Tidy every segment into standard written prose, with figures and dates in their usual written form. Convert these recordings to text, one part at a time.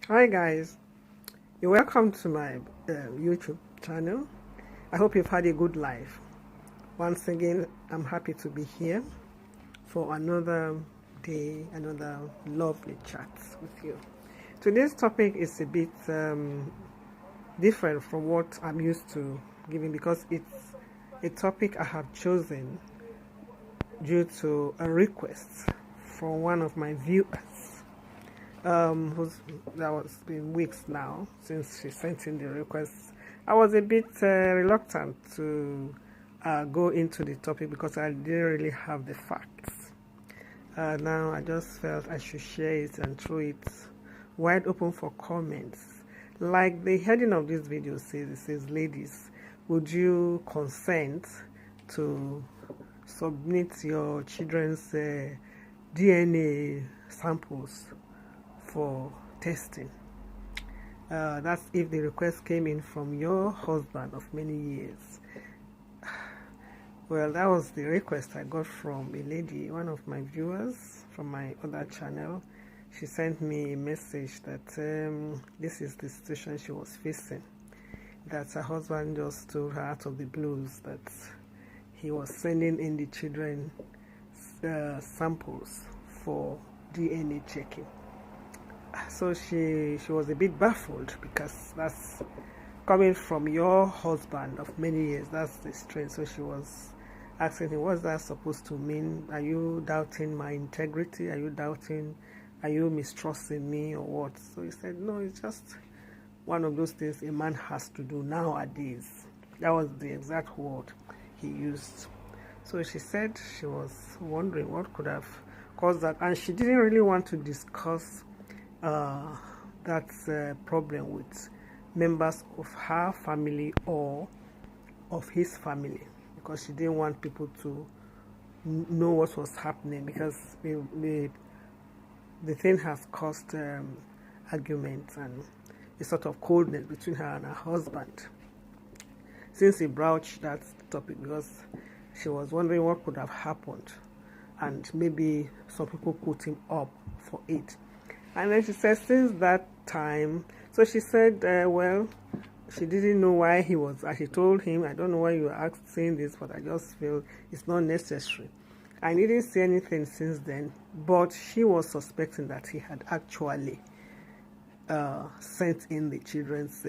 Hi guys, you're welcome to my YouTube channel. I hope you've had a good life. Once again, I'm happy to be here for another day, another lovely chat with you. Today's topic is a bit different from what I'm used to giving because it's a topic I have chosen due to a request from one of my viewers. That was been weeks now since she sent in the request. I was a bit reluctant to go into the topic because I didn't really have the facts. Now I just felt I should share it and throw it wide open for comments. Like the heading of this video says, it says, "Ladies, would you consent to submit your children's DNA samples for testing?" That's if the request came in from your husband of many years. Well, that was the request I got from a lady, one of my viewers from my other channel. She sent me a message that this is the situation she was facing, that her husband just told her out of the blues that he was sending in the children samples for DNA checking. So she was a bit baffled because that's coming from your husband of many years. That's the strength. So she was asking him, what's that supposed to mean? Are you doubting my integrity? Are you mistrusting me or what? So he said, no, it's just one of those things a man has to do nowadays. That was the exact word he used. So she said she was wondering what could have caused that, and she didn't really want to discuss that problem with members of her family or of his family, because she didn't want people to know what was happening, because the thing has caused arguments and a sort of coldness between her and her husband since he broached that topic, because she was wondering what could have happened and maybe some people put him up for it. And then she said since that time, so she said, well, she didn't know why he was, she told him, I don't know why you are saying this, but I just feel it's not necessary. I didn't say anything since then, but she was suspecting that he had actually sent in the children's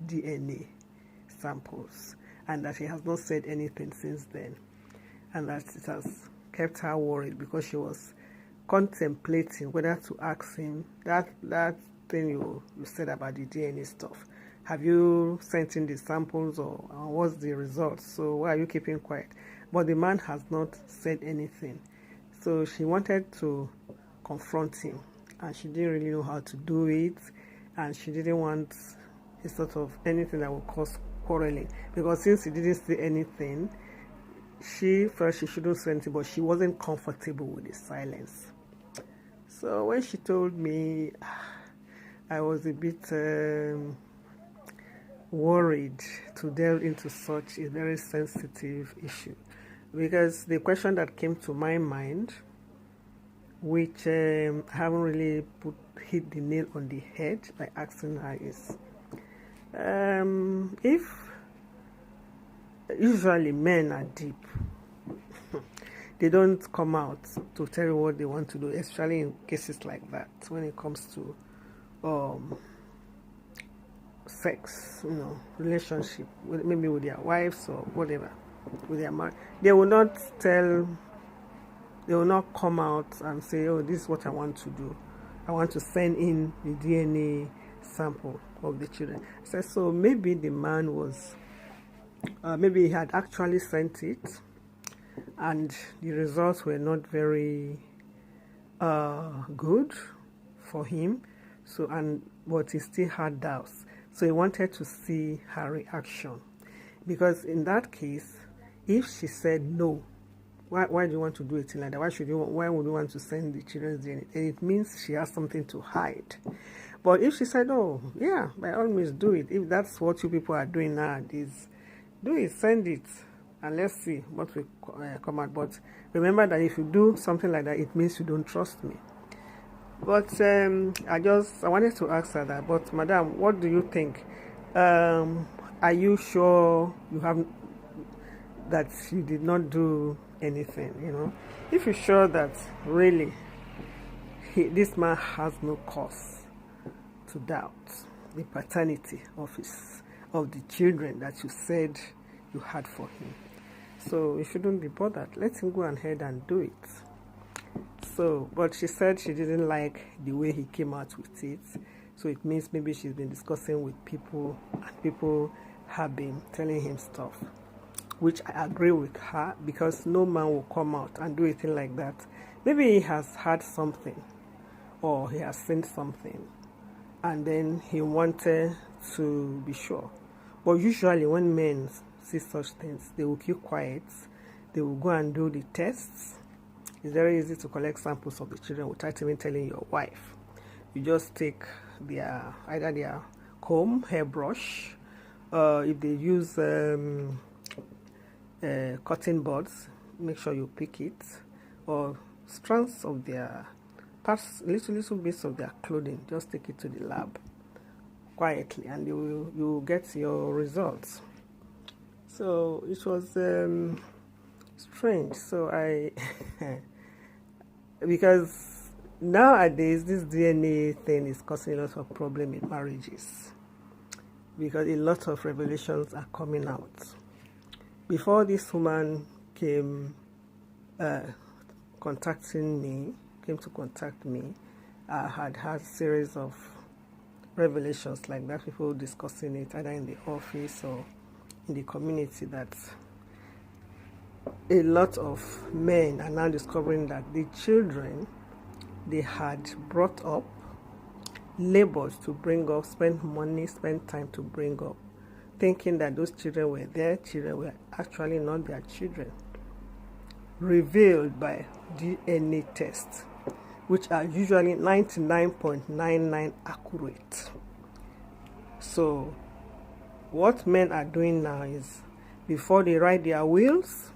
DNA samples, and that he has not said anything since then, and that it has kept her worried because she was contemplating whether to ask him that thing you said about the DNA stuff. Have you sent in the samples, or what's the results? So why are you keeping quiet? But the man has not said anything. So she wanted to confront him, and she didn't really know how to do it, and she didn't want a sort of anything that would cause quarreling, because since he didn't say anything, she felt she shouldn't say anything, but she wasn't comfortable with the silence. So when she told me, I was a bit worried to delve into such a very sensitive issue, because the question that came to my mind, which I haven't really hit the nail on the head by asking her, is if usually men are deep, they don't come out to tell you what they want to do, especially in cases like that when it comes to sex, relationship, maybe with their wives or whatever, with their man. They will not come out and say, oh, this is what I want to do. I want to send in the DNA sample of the children. I said, so maybe the man was, maybe he had actually sent it, and the results were not very good for him. So, but he still had doubts. So he wanted to see her reaction, because in that case, if she said no, why do you want to do it like that? Why would you want to send the children's DNA? And it means she has something to hide. But if she said, oh yeah, by all means do it, if that's what you people are doing nowadays, do it, send it, and let's see what will come out. But remember that if you do something like that, it means you don't trust me. But I wanted to ask her that. But madam, what do you think? Are you sure you have that you did not do anything? If you're sure that really this man has no cause to doubt the paternity of the children that you said you had for him, so you shouldn't be bothered. Let him go ahead and do it. So, but she said she didn't like the way he came out with it. So it means maybe she's been discussing with people and people have been telling him stuff, which I agree with her, because no man will come out and do anything like that. Maybe he has heard something or he has seen something and then he wanted to be sure. But usually when men see such things, they will keep quiet. They will go and do the tests. It's very easy to collect samples of the children without even telling your wife. You just take either their comb, hairbrush, if they use cotton buds, make sure you pick it, or strands of their parts, little bits of their clothing. Just take it to the lab quietly, and you will get your results. So it was strange. So I because nowadays this DNA thing is causing a lot of problem in marriages, because a lot of revelations are coming out. Before this woman came to contact me, I had series of revelations like that, people discussing it either in the office or in the community, that a lot of men are now discovering that the children they had brought up, labored to bring up, spent money, spent time to bring up, thinking that those children were their children, were actually not their children, revealed by DNA tests, which are usually 99.99 accurate. So what men are doing now is, before they write their wills,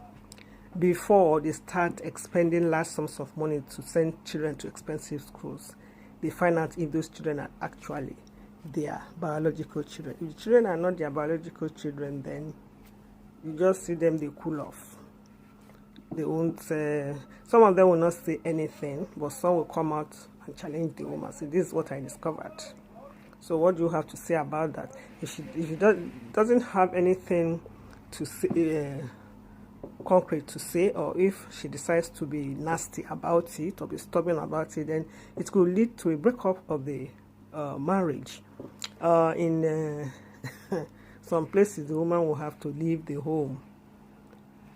before they start expending large sums of money to send children to expensive schools, they find out if those children are actually their biological children. If the children are not their biological children, then you just see them, they cool off. They won't some of them will not say anything, but some will come out and challenge the woman, say, this is what I discovered. So what do you have to say about that? If she doesn't have anything to say, concrete to say, or if she decides to be nasty about it or be stubborn about it, then it could lead to a breakup of the marriage. In some places, the woman will have to leave the home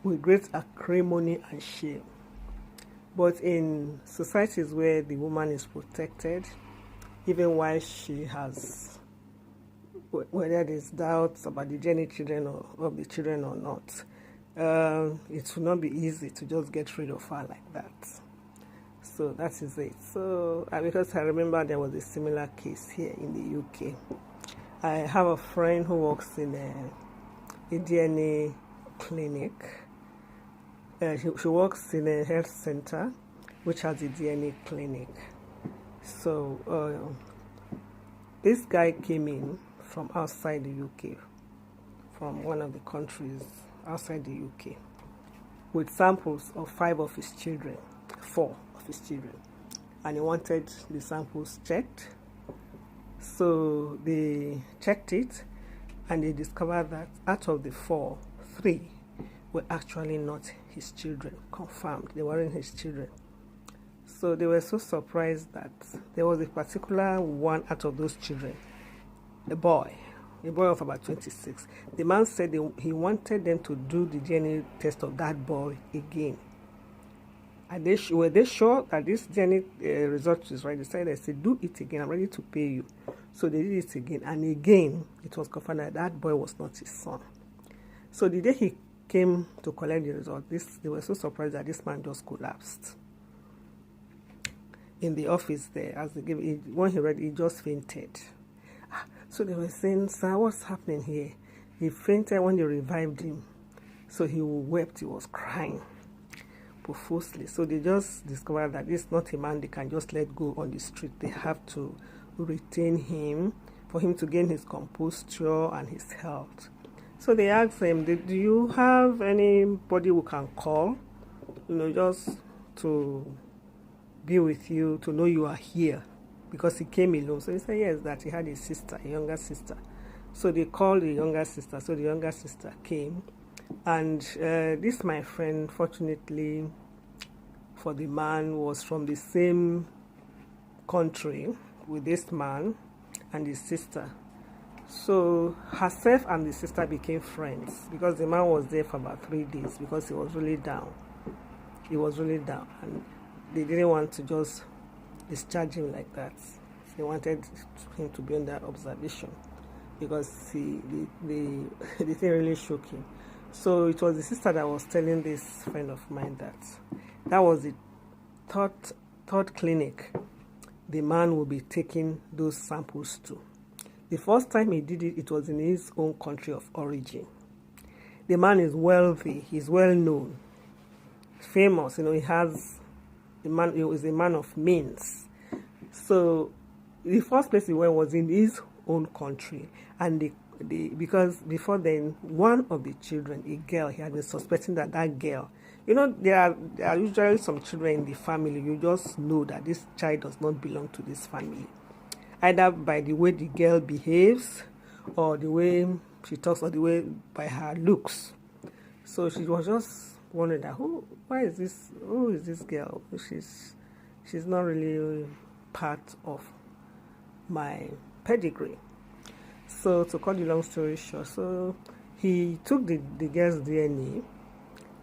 with great acrimony and shame. But in societies where the woman is protected, even while she has, whether there's doubts about the children or of the children or not, it will not be easy to just get rid of her like that. So that is it. So because I remember there was a similar case here in the UK. I have a friend who works in a DNA clinic. She works in a health center which has a DNA clinic. So this guy came in from outside the UK, from one of the countries outside the UK, with samples of 4 of his children, and he wanted the samples checked. So they checked it, and they discovered that out of the 4, 3 were actually not his children, confirmed they weren't his children. So they were so surprised that there was a particular one out of those children, a boy of about 26. The man said he wanted them to do the DNA test of that boy again. Were they sure that this DNA result is right? They said, do it again, I'm ready to pay you. So they did it again, and again it was confirmed that that boy was not his son. So the day he came to collect the result, they were so surprised that this man just collapsed in the office there. When he read, he just fainted. So they were saying, sir, what's happening here? He fainted when they revived him. So he wept, he was crying. people falsely. So they just discovered that this is not a man they can just let go on the street. They have to retain him for him to gain his composure and his health. So they asked him, do you have anybody who can call, just to be with you, to know you are here? Because he came alone. So he said, yes, that he had a sister, a younger sister. So they called the younger sister. So the younger sister came. And this, my friend, fortunately for the man, was from the same country with this man and his sister. So herself and the sister became friends because the man was there for about 3 days because he was really down. He was really down, and they didn't want to just discharge him like that. They wanted him to be under observation because the thing really shook him. So it was the sister that was telling this friend of mine that was the third clinic the man will be taking those samples to. The first time he did it, it was in his own country of origin. The man is wealthy, he's well known, famous, he is a man of means. So the first place he went was in his own country, and because before then, one of the children, a girl, he had been suspecting that girl, there are usually some children in the family, you just know that this child does not belong to this family, either by the way the girl behaves, or the way she talks, or by her looks. So she was just wondering that who is this girl? She's not really part of my pedigree. So to cut the long story short, so he took the girl's DNA,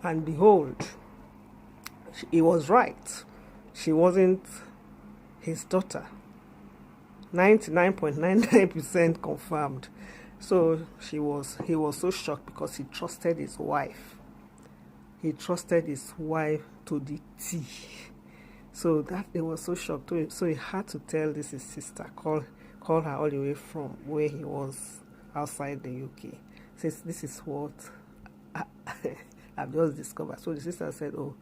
and behold, he was right. She wasn't his daughter. 99.99% confirmed. So he was so shocked because he trusted his wife. He trusted his wife to the T. So that he was so shocked. So he had to tell his sister, call her all the way from where he was outside the UK. Says, this is what I've just discovered. So the sister said, oh,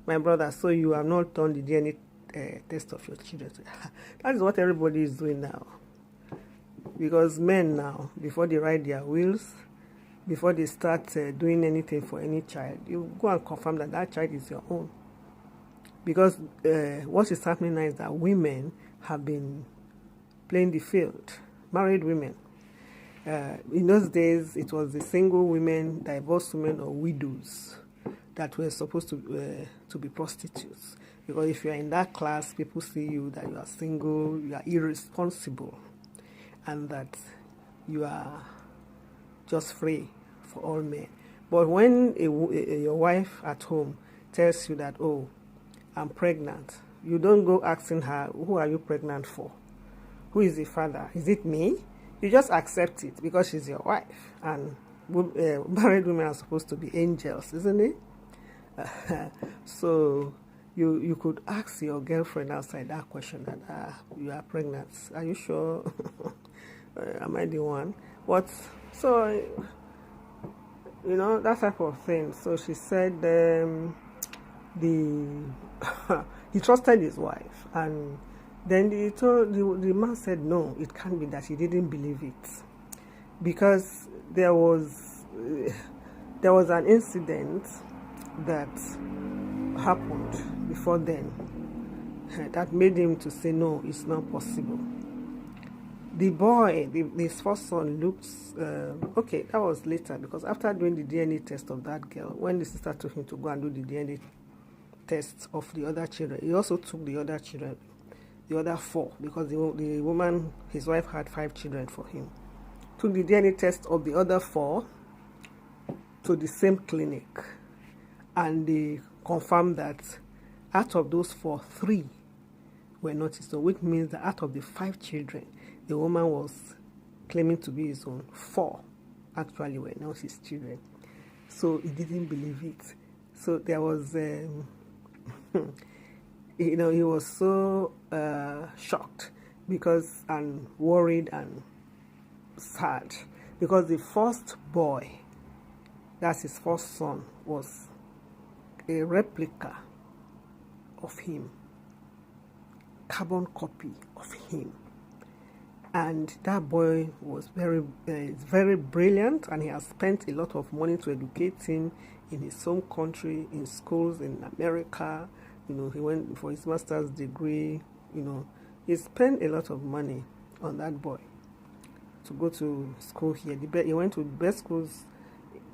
my brother, so you have not done the DNA test of your children. That is what everybody is doing now. Because men now, before they write their wills, before they start doing anything for any child, you go and confirm that child is your own. Because what is happening now is that women have been playing the field, married women. In those days, it was the single women, divorced women, or widows that were supposed to be prostitutes. Because if you are in that class, people see you that you are single, you are irresponsible, and that you are just free for all men. But when your wife at home tells you that, oh, I'm pregnant, you don't go asking her, who are you pregnant for? Who is the father? Is it me? You just accept it because she's your wife. And married women are supposed to be angels, isn't it? So you could ask your girlfriend outside that question that you are pregnant. Are you sure? Am I the one? What? So, that type of thing. So she said he trusted his wife, and then the man said no, it can't be that. He didn't believe it because there was an incident that happened before then that made him to say no, it's not possible. The boy, his first son, looks okay. That was later because after doing the DNA test of that girl, when the sister took him to go and do the DNA test of the other children, he also took the other children, the other 4, because the woman, his wife, had 5 children for him. Took the DNA test of the other 4 to the same clinic, and they confirmed that out of those 4, 3 were not his own, which means that out of the 5 children the woman was claiming to be his own, 4 actually were not his children. So he didn't believe it. So there was he was so shocked and worried and sad because the first boy, that's his first son, was a replica of him, carbon copy of him. And that boy was very brilliant, and he has spent a lot of money to educate him in his home country, in schools in America. You know, he went for his master's degree. You know, he spent a lot of money on that boy to go to school here. He went to the best schools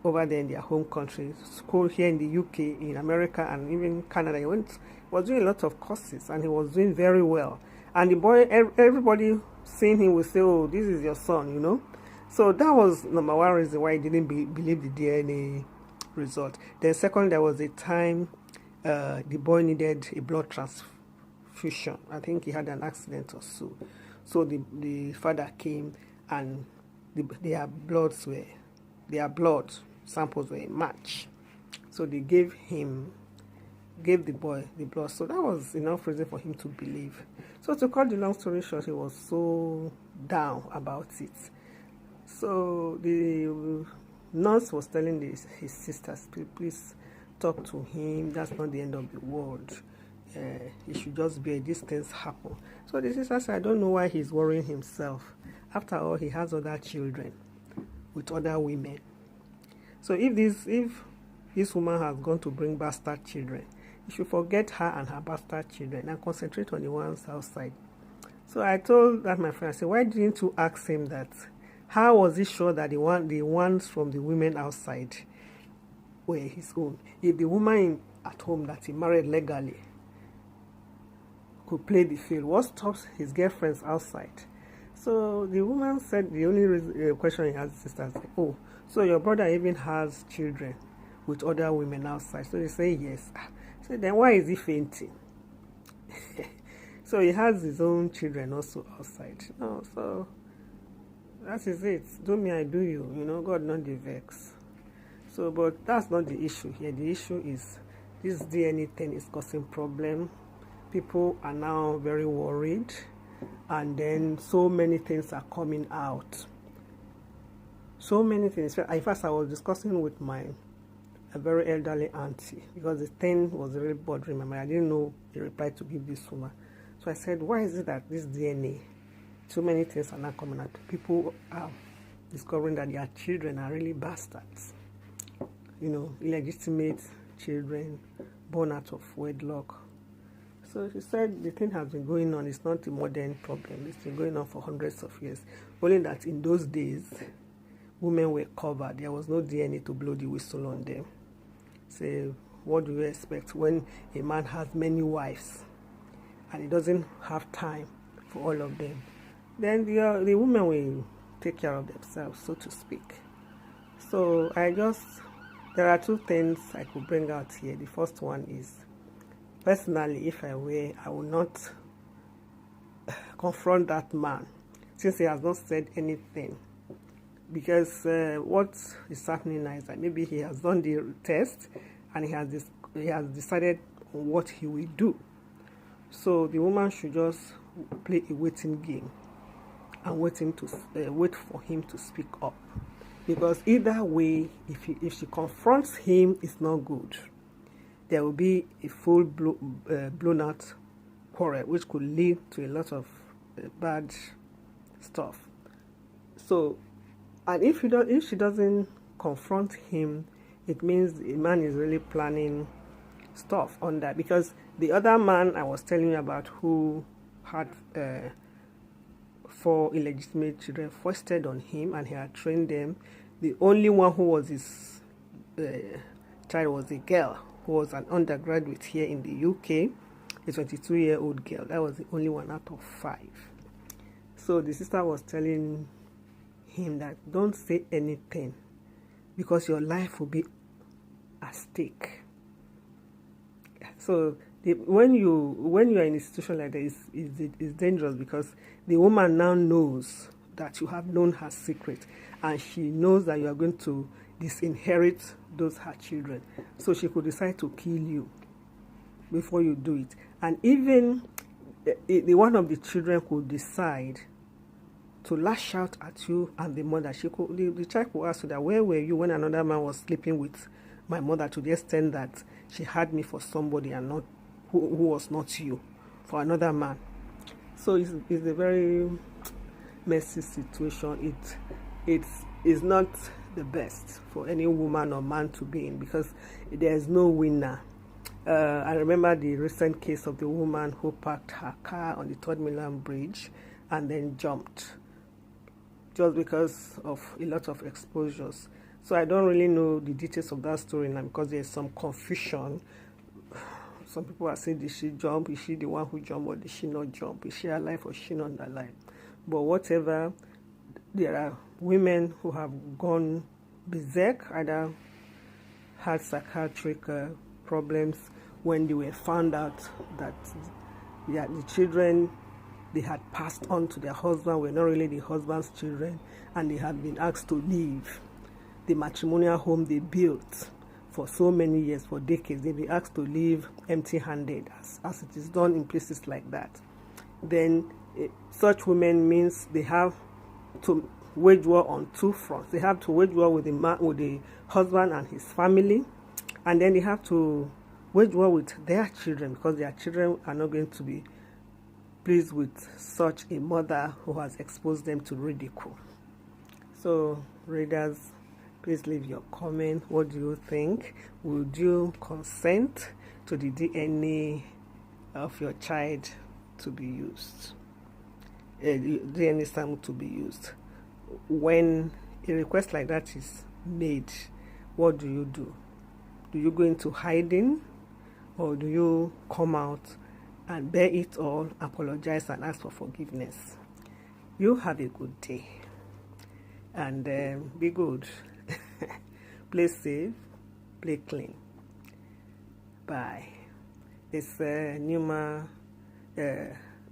over there in their home country, school here in the UK, in America, and even Canada. He was doing a lot of courses, and he was doing very well. And the boy, everybody seeing him will say, "Oh, this is your son," you know. So that was number one reason why he didn't believe the DNA result. Then second, there was a time the boy needed a blood transfusion. I think he had an accident or so. So the father came, and their blood samples were a match. So they gave the boy the blood. So that was enough reason for him to believe. So to cut the long story short, he was so down about it. So the nurse was telling his sisters, please talk to him. That's not the end of the world. He should just bear these things happen. So the sister said, I don't know why he's worrying himself. After all, he has other children with other women. So if this woman has gone to bring bastard children, you should forget her and her bastard children and concentrate on the ones outside. So I told that my friend, I said, why didn't you ask him that? How was he sure that the ones from the women outside were his own? If the woman at home that he married legally could play the field, what stops his girlfriends outside? So the woman said the only question he has, sister said, oh, so your brother even has children with other women outside? So they say yes. So then why is he fainting? So he has his own children also outside. No, so that is it. Do me, I do you. You know, God not the vex. So, but that's not the issue here. The issue is this DNA thing is causing problem. People are now very worried, and then so many things are coming out. So many things. In fact, I was discussing with a very elderly auntie, because the thing was really bothering my mind. I didn't know the reply to give this woman. So I said, why is it that this DNA, so many things are not coming out? People are discovering that their children are really bastards. You know, illegitimate children born out of wedlock. So she said the thing has been going on. It's not a modern problem. It's been going on for hundreds of years. Only that in those days, women were covered. There was no DNA to blow the whistle on them. So what do you expect when a man has many wives and he doesn't have time for all of them? Then the women will take care of themselves, so to speak. So there are two things I could bring out here. The first one is, personally, if I were, I would not confront that man since he has not said anything. Because what is happening now is that maybe he has done the test and he has decided on what he will do. So the woman should just play a waiting game and wait for him to speak up. Because either way, if she confronts him, it's not good. There will be a full blown out quarrel, which could lead to a lot of bad stuff. So, and if she doesn't confront him, it means the man is really planning stuff on that. Because the other man I was telling you about, who had 4 illegitimate children foisted on him, and he had trained them. The only one who was his child was a girl who was an undergraduate here in the UK, a 22-year-old girl. That was the only one out of 5. So the sister was telling him that don't say anything, because your life will be at stake. So when you are in a situation like that, it's dangerous, because the woman now knows that you have known her secret, and she knows that you are going to disinherit those her children. So she could decide to kill you before you do it. And even the one of the children could decide to lash out at you and the mother. The child could ask you that, where were you when another man was sleeping with my mother, to the extent that she had me for somebody and not who was not you for another man. So it's a very messy situation. It is not the best for any woman or man to be in, because there is no winner. I remember the recent case of the woman who parked her car on the Third Mainland Bridge and then jumped just because of a lot of exposures. So I don't really know the details of that story now, because there's some confusion. Some people are saying, did she jump? Is she the one who jumped, or did she not jump? Is she alive or is she not alive? But whatever, there are women who have gone berserk, either had psychiatric problems when they were found out that the children they had passed on to their husband were not really the husband's children, and they had been asked to leave the matrimonial home they built for so many years, for decades. They've been asked to leave empty-handed, as it is done in places like that. Then such women means they have to wage war on two fronts. They have to wage war with the husband and his family, and then they have to wage war with their children, because their children are not going to be pleased with such a mother who has exposed them to ridicule. So, readers, please leave your comment. What do you think? Would you consent to the DNA of your child to be used? DNA sample to be used? When a request like that is made, what do you do? Do you go into hiding, or do you come out and bear it all, apologize, and ask for forgiveness? You have a good day, and be good. Play safe, play clean. Bye. It's Numa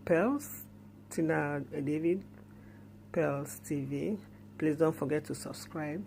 Pearls, Tina David, Pearls TV. Please don't forget to subscribe.